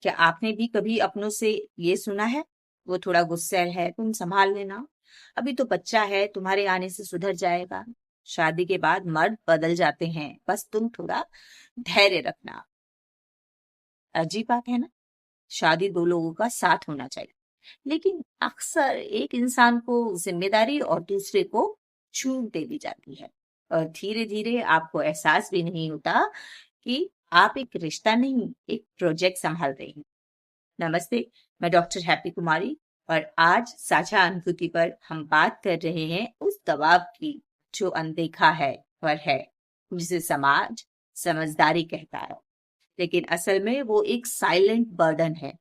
क्या आपने भी कभी अपनों से ये सुना है, वो थोड़ा गुस्सैल है, तुम संभाल लेना, अभी तो बच्चा है, तुम्हारे आने से सुधर जाएगा। शादी के बाद मर्द बदल जाते हैं, बस तुम थोड़ा धैर्य रखना। अजीब बात है ना। शादी दो लोगों का साथ होना चाहिए, लेकिन अक्सर एक इंसान को जिम्मेदारी और दूसरे को छूट दे दी जाती है, और धीरे धीरे आपको एहसास भी नहीं होता कि आप एक रिश्ता नहीं, एक प्रोजेक्ट संभाल रही हैं। नमस्ते, मैं डॉक्टर हैप्पी कुमारी, और आज साझा अनुभूति पर हम बात कर रहे हैं उस दबाव की जो अनदेखा है पर है, जिसे समाज समझदारी कहता है, लेकिन असल में वो एक साइलेंट बर्डन है।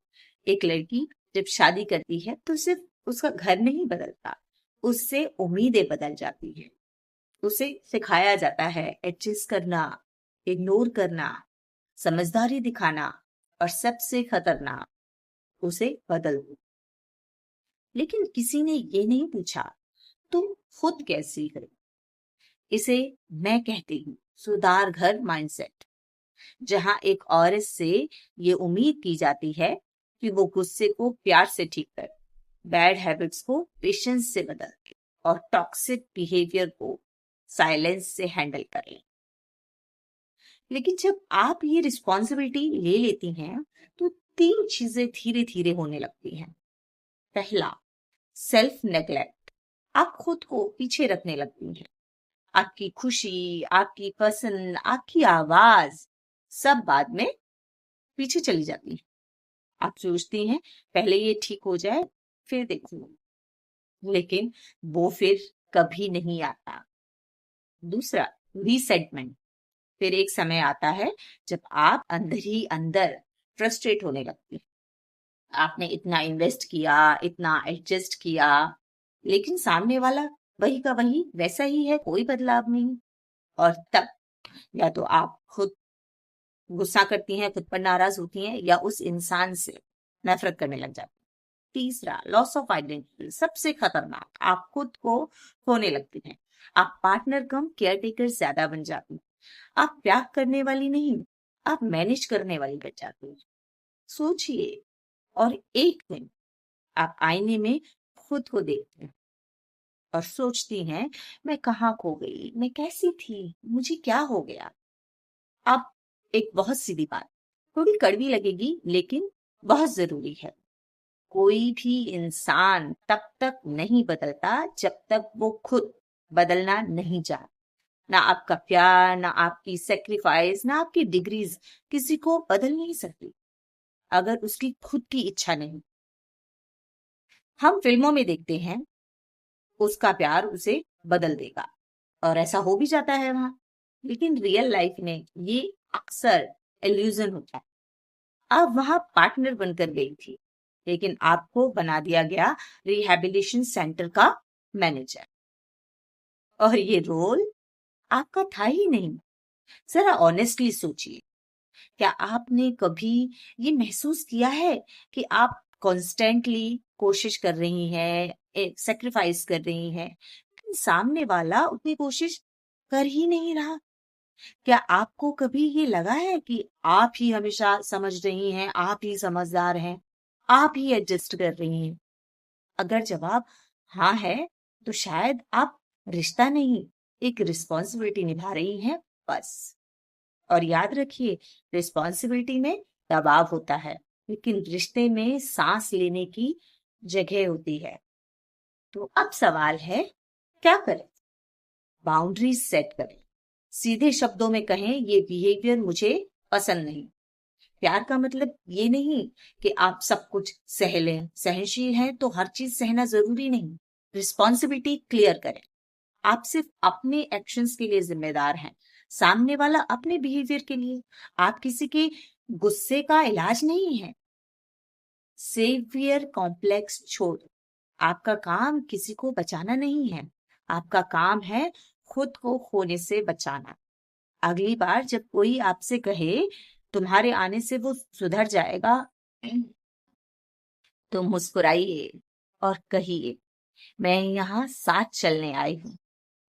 एक लड़की जब शादी करती है तो सिर्फ उसका घर नहीं बदलता, उससे उम्मीदें बदल जाती है। उसे सिखाया जाता है एडजस्ट करना, इग्नोर करना, समझदारी दिखाना, और सबसे खतरनाक, उसे बदल दो। लेकिन किसी ने ये नहीं पूछा तुम खुद कैसी हो। इसे मैं कहती हूँ सुधार घर माइंडसेट, जहां एक औरत से ये उम्मीद की जाती है कि वो गुस्से को प्यार से ठीक करे, बैड हैबिट्स को पेशेंस से बदल दे, और टॉक्सिक बिहेवियर को साइलेंस से हैंडल करे। लेकिन जब आप ये रिस्पॉन्सिबिलिटी ले लेती हैं तो तीन चीजें धीरे धीरे होने लगती हैं। पहला, सेल्फ नेग्लेक्ट। आप खुद को पीछे रखने लगती हैं। आपकी खुशी, आपकी पसंद, आपकी आवाज सब बाद में पीछे चली जाती है। आप सोचती हैं पहले ये ठीक हो जाए फिर देखूंगी, लेकिन वो फिर कभी नहीं आता। दूसरा, रीसेटमेंट। फिर एक समय आता है जब आप अंदर ही अंदर फ्रस्ट्रेट होने लगती हैं। आपने इतना इन्वेस्ट किया, इतना एडजस्ट किया, लेकिन सामने वाला वही का वही वैसा ही है, कोई बदलाव नहीं। और तब या तो आप खुद गुस्सा करती हैं, खुद पर नाराज होती हैं, या उस इंसान से नफरत करने लग जाती हैं। तीसरा, लॉस ऑफ आइडेंटिटी। सबसे खतरनाक, आप खुद को खोने लगती हैं। आप पार्टनर कम केयर टेकर ज्यादा बन जाती हैं। आप प्यार करने वाली नहीं, आप मैनेज करने वाली बन जाती हैं। सोचिए, और एक दिन आप आईने में खुद को देखते हैं और सोचती हैं मैं कहाँ खो गई, मैं कैसी थी, मुझे क्या हो गया। अब एक बहुत सीधी बात, थोड़ी कड़वी लगेगी लेकिन बहुत जरूरी है। कोई भी इंसान तब तक नहीं बदलता जब तक वो खुद बदलना नहीं चाहता। ना आपका प्यार, ना आपकी सेक्रीफाइस, ना आपकी डिग्रीज किसी को बदल नहीं सकती अगर उसकी खुद की इच्छा नहीं। हम फिल्मों में देखते हैं उसका प्यार उसे बदल देगा, और ऐसा हो भी जाता है वहां, लेकिन रियल लाइफ में ये अक्सर इल्यूजन होता है। आप वहां पार्टनर बनकर गई थी, लेकिन आपको बना दिया गया रिहैबिलिटेशन सेंटर का मैनेजर, और ये रोल आपका था ही नहीं। जरा ऑनेस्टली सोचिए, क्या आपने कभी ये महसूस किया है कि आप कॉन्स्टेंटली कोशिश कर रही हैं, सेक्रीफाइस कर रही हैं, लेकिन सामने वाला उतनी कोशिश कर ही नहीं रहा? क्या आपको कभी ये लगा है कि आप ही हमेशा समझ रही हैं, आप ही समझदार हैं, आप ही एडजस्ट कर रही हैं? अगर जवाब हाँ है, तो शायद आप रिश्ता नहीं, एक रिस्पॉन्सिबिलिटी निभा रही हैं, बस। और याद रखिए, रिस्पॉन्सिबिलिटी में दबाव होता है, लेकिन रिश्ते में सांस लेने की जगह होती है। तो अब सवाल है, क्या करें? बाउंड्रीज सेट करें। सीधे शब्दों में कहें ये बिहेवियर मुझे पसंद नहीं। प्यार का मतलब ये नहीं कि आप सब कुछ सह लें। सहनशील हैं तो हर चीज सहना जरूरी नहीं। रिस्पॉन्सिबिलिटी क्लियर करें। आप सिर्फ अपने एक्शंस के लिए जिम्मेदार हैं, सामने वाला अपने बिहेवियर के लिए। आप किसी के गुस्से का इलाज नहीं है। सेवियर कॉम्प्लेक्स छोड़। आपका काम किसी को बचाना नहीं है, आपका काम है खुद को खोने से बचाना। अगली बार जब कोई आपसे कहे तुम्हारे आने से वो सुधर जाएगा, तो मुस्कुराइए और कहिए मैं यहाँ साथ चलने आई हूँ,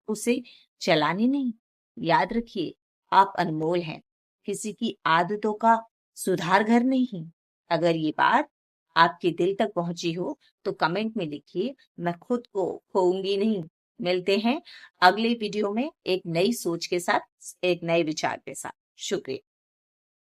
उसे चलाने नहीं। याद रखिए, आप अनमोल हैं, किसी की आदतों का सुधार घर नहीं। अगर ये बात आपके दिल तक पहुंची हो तो कमेंट में लिखिए, मैं खुद को खोऊंगी नहीं। मिलते हैं अगले वीडियो में एक नई सोच के साथ, एक नए विचार के साथ। शुक्रिया।